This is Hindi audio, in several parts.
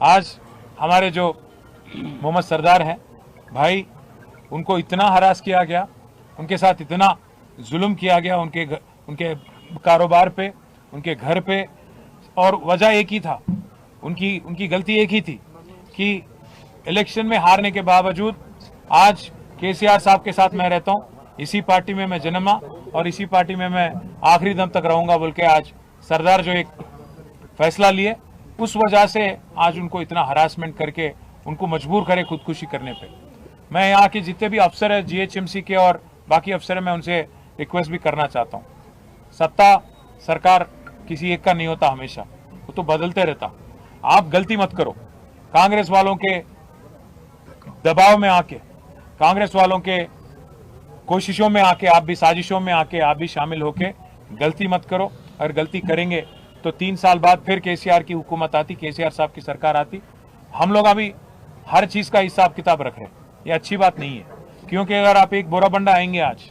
आज हमारे जो मोहम्मद सरदार हैं भाई, उनको इतना हरास किया गया, उनके साथ इतना जुल्म किया गया, उनके कारोबार पे, उनके घर पे, और वजह एक ही था, उनकी गलती एक ही थी कि इलेक्शन में हारने के बावजूद आज केसीआर साहब के साथ मैं रहता हूं, इसी पार्टी में मैं जन्मा और इसी पार्टी में मैं आखिरी दम तक रहूंगा बोल के आज सरदार जो एक फैसला लिए, उस वजह से आज उनको इतना हरासमेंट करके उनको मजबूर करे खुदकुशी करने पे। मैं यहाँ के जितने भी अफसर है जीएचएमसी के और बाकी अफसर है, मैं उनसे रिक्वेस्ट भी करना चाहता हूँ, सत्ता सरकार किसी एक का नहीं होता, हमेशा वो तो बदलते रहता। आप गलती मत करो, कांग्रेस वालों के दबाव में आके, कांग्रेस वालों के कोशिशों में आके, आप भी साजिशों में आके आप भी शामिल होके गलती मत करो। अगर गलती करेंगे तो 3 साल बाद फिर केसीआर की हुकूमत आती, केसीआर साहब की सरकार आती। हम लोग अभी हर चीज का हिसाब किताब रख रहे हैं, ये अच्छी बात नहीं है, क्योंकि अगर आप एक बोराबंडा आएंगे आज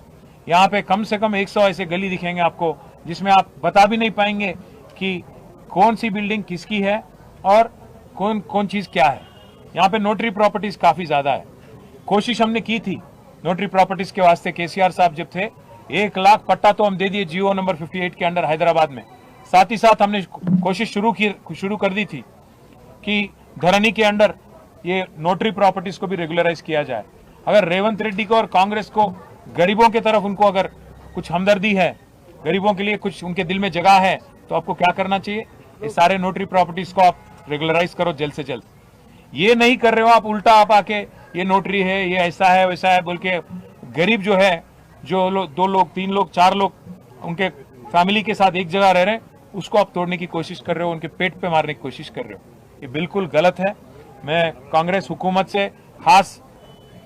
यहाँ पे कम से कम 100 ऐसे गली दिखेंगे आपको जिसमें आप बता भी नहीं पाएंगे कि कौन सी बिल्डिंग किसकी है और कौन कौन चीज क्या है। यहाँ पे नोटरी प्रॉपर्टीज काफी ज्यादा है। कोशिश हमने की थी नोटरी प्रॉपर्टीज के वास्ते, केसीआर साहब जब थे 1 लाख पट्टा तो हम दे दिए जीओ नंबर 58 के अंडर हैदराबाद में। साथ ही साथ हमने कोशिश शुरू कर दी थी कि धरनी के अंडर ये नोटरी प्रॉपर्टीज को भी रेगुलराइज किया जाए। अगर रेवंत रेड्डी को और कांग्रेस को गरीबों की तरफ उनको अगर कुछ हमदर्दी है, गरीबों के लिए कुछ उनके दिल में जगह है, तो आपको क्या करना चाहिए, ये सारे नोटरी प्रॉपर्टीज को आप रेगुलराइज करो जल्द से जल्द। ये नहीं कर रहे हो आप, उल्टा आप आके ये नोटरी है, ये ऐसा है वैसा है बोल के गरीब जो है, जो 2 लोग 3 लोग 4 लोग उनके फैमिली के साथ एक जगह रह रहे हैं, उसको आप तोड़ने की कोशिश कर रहे हो, उनके पेट पे मारने की कोशिश कर रहे हो। ये बिल्कुल गलत है। मैं कांग्रेस हुकूमत से, खास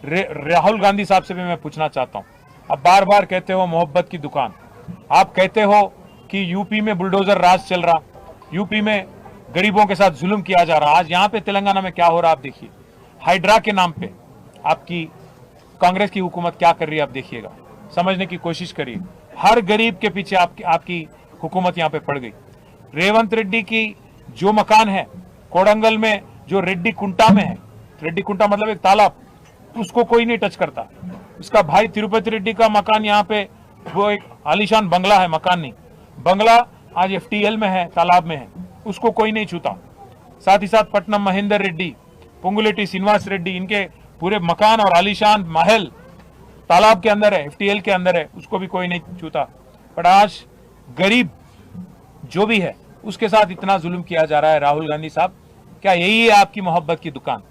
राहुल गांधी साहब से भी मैं पूछना चाहता हूं, आप बार बार कहते हो मोहब्बत की दुकान, आप कहते हो कि यूपी में बुलडोजर राज चल रहा, यूपी में गरीबों के साथ जुल्म किया जा रहा। आज यहाँ पे तेलंगाना में क्या हो रहा आप देखिए, हाइड्रा के नाम पे आपकी कांग्रेस की हुकूमत क्या कर रही है आप देखिएगा, समझने की कोशिश करिए। हर गरीब के पीछे आपकी हुकूमत यहाँ पे पड़ गई। रेवंत रेड्डी की जो मकान है कोडंगल में, जो रेड्डी कुंटा में है, रेड्डी कुंटा मतलब एक तालाब, उसको कोई नहीं टच करता। उसका भाई तिरुपति रेड्डी का मकान यहाँ पे, वो एक आलीशान बंगला है, मकान नहीं बंगला, आज एफटीएल में है, तालाब में है, उसको कोई नहीं छूता। साथ ही साथ पटनम महेंद्र रेड्डी, पुंगुलेटी श्रीनिवास रेड्डी, इनके पूरे मकान और आलीशान महल तालाब के अंदर है, एफटीएल के अंदर है, उसको भी कोई नहीं छूता। पर आज गरीब जो भी है उसके साथ इतना जुल्म किया जा रहा है। राहुल गांधी साहब, क्या यही है आपकी मोहब्बत की दुकान?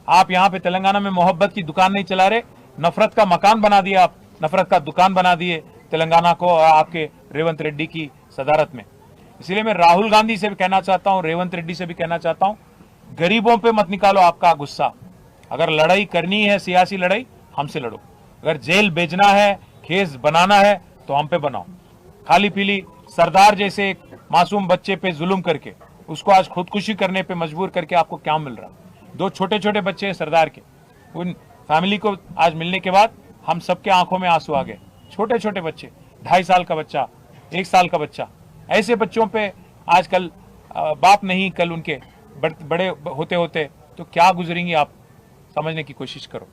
आप यहाँ पे तेलंगाना में मोहब्बत की दुकान नहीं चला रहे, नफरत का मकान बना दिया, आप नफरत का दुकान बना दिए तेलंगाना को आपके रेवंत रेड्डी की सदारत में। इसलिए मैं राहुल गांधी से भी कहना चाहता हूं, रेवंत रेड्डी से भी कहना चाहता हूं, गरीबों पे मत निकालो आपका गुस्सा। अगर लड़ाई करनी है, सियासी लड़ाई, हमसे लड़ो। अगर जेल भेजना है, केस बनाना है, तो हम पे बनाओ। खाली पीली सरदार जैसे एक मासूम बच्चे पे जुल्म करके उसको आज खुदकुशी करने पे मजबूर करके आपको क्या मिल रहा? 2 छोटे छोटे बच्चे हैं सरदार के, उन फैमिली को आज मिलने के बाद हम सबके आंखों में आंसू आ गए। छोटे छोटे बच्चे, 2.5 साल का बच्चा, 1 साल का बच्चा, ऐसे बच्चों पे आजकल बाप नहीं, कल उनके बड़े होते होते तो क्या गुजरेंगी आप, समझने की कोशिश करो।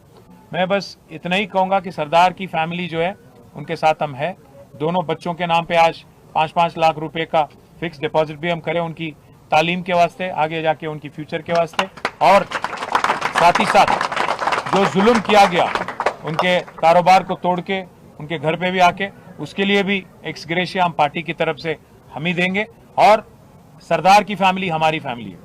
मैं बस इतना ही कहूंगा कि सरदार की फैमिली जो है उनके साथ हम है। दोनों बच्चों के नाम पे आज 5-5 लाख रुपए का फिक्स डिपॉजिट भी हम करें, उनकी तालीम के वास्ते, आगे जाके उनकी फ्यूचर के वास्ते। और साथ ही साथ जो जुल्म किया गया उनके कारोबार को तोड़ के उनके घर पे भी आके, उसके लिए भी एक्स ग्रेशिया हम पार्टी की तरफ से हम ही देंगे। और सरदार की फैमिली हमारी फैमिली है,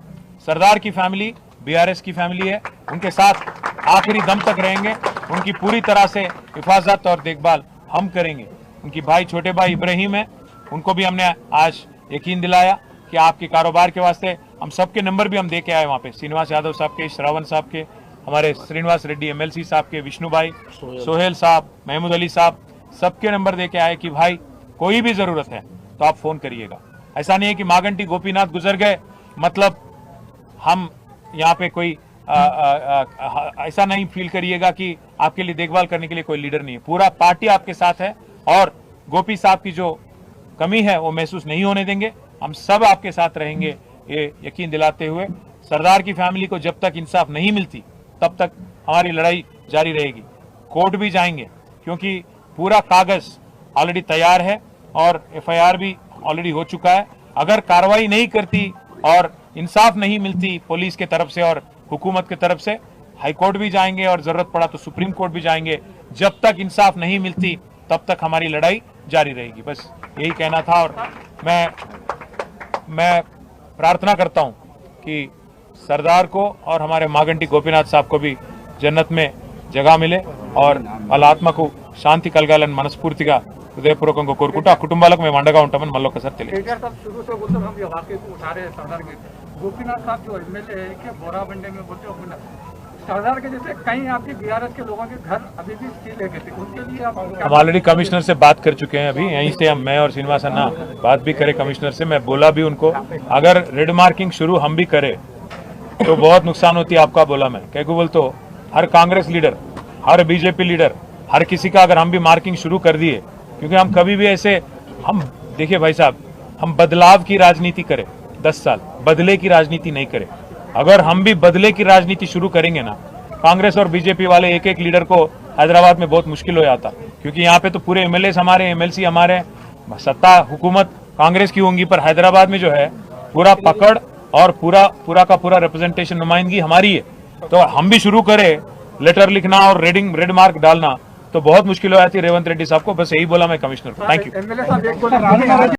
सरदार की फैमिली बीआरएस की फैमिली है, उनके साथ आखिरी दम तक रहेंगे, उनकी पूरी तरह से हिफाजत और देखभाल हम करेंगे। उनकी भाई, छोटे भाई इब्राहिम है, उनको भी हमने आज यकीन दिलाया कि आपके कारोबार के वास्ते हम सबके नंबर भी हम दे के आए वहाँ पे, श्रीनिवास यादव साहब के, श्रावण साहब के, हमारे श्रीनिवास रेड्डी एमएलसी साहब के, विष्णु भाई, सोहेल साहब, महमूद अली साहब, सबके नंबर दे के आए कि भाई कोई भी जरूरत है तो आप फोन करिएगा। ऐसा नहीं है कि मागंटी गोपीनाथ गुजर गए मतलब हम यहाँ पे कोई ऐसा नहीं फील करिएगा कि आपके लिए देखभाल करने के लिए कोई लीडर नहीं है। पूरा पार्टी आपके साथ है और गोपी साहब की जो कमी है वो महसूस नहीं होने देंगे। हम सब आपके साथ रहेंगे, ये यकीन दिलाते हुए सरदार की फैमिली को जब तक इंसाफ नहीं मिलती तब तक हमारी लड़ाई जारी रहेगी। कोर्ट भी जाएंगे क्योंकि पूरा कागज ऑलरेडी तैयार है और एफआईआर भी ऑलरेडी हो चुका है। अगर कार्रवाई नहीं करती और इंसाफ नहीं मिलती पुलिस के तरफ से और हुकूमत के तरफ से, हाई कोर्ट भी जाएंगे और जरूरत पड़ा तो सुप्रीम कोर्ट भी जाएंगे। जब तक इंसाफ नहीं मिलती तब तक हमारी लड़ाई जारी रहेगी। बस यही कहना था। और मैं प्रार्थना करता हूं कि सरदार को और हमारे मागंटी गोपीनाथ साहब को भी जन्नत में जगह मिले और వాళ్ళ ఆత్మకు శాంతి కలగాలని మనస్ఫూర్తిగా హృదయపూర్వకంగా కోరుకుంటూ ఆ కుటుంబాలకు మేము అండగా ఉంటామని మళ్ళీ ఒకసారి తెలియజేస్తాం। केटीआर साहब शुरू से बोलते हम ये वाकई को उठा रहे हैं सरदार के। गोपीनाथ साहब जो एमएलए है कि बोरा बंडे में बोलते हो सरदार के जैसे कई आपके बीआरएस के लोगों के घर अभी भी सील है थे, उनके लिए आप हम ऑलरेडी कमिश्नर से बात कर चुके हैं। अभी यहीं से मैं और श्रीनिवास अन्ना बात भी करें कमिश्नर से। मैं बोला भी उनको अगर रेड मार्किंग शुरू हम भी करें तो बहुत नुकसान होती है आपका। बोला मैं क्या बोल तो हर कांग्रेस लीडर, हर बीजेपी लीडर, हर किसी का अगर हम भी मार्किंग शुरू कर दिए, क्योंकि हम कभी भी ऐसे हम देखिए भाई साहब, हम बदलाव की राजनीति करें 10 साल, बदले की राजनीति नहीं करें। अगर हम भी बदले की राजनीति शुरू करेंगे ना, कांग्रेस और बीजेपी वाले एक एक लीडर को हैदराबाद में बहुत मुश्किल हो जाता, क्योंकि यहाँ पे तो पूरे एमएलए हमारे, एमएलसी हमारे, सत्ता हुकूमत कांग्रेस की होंगी, पर हैदराबाद में जो है पूरा पकड़ और पूरा का पूरा रिप्रेजेंटेशन, नुमाइंदगी हमारी है। तो हम भी शुरू करें लेटर लिखना और रेड मार्क डालना तो बहुत मुश्किल हो जाती है रेवंत रेड्डी साहब को। बस यही बोला मैं कमिश्नर को। Thank you. एमएलए साहब एक बोला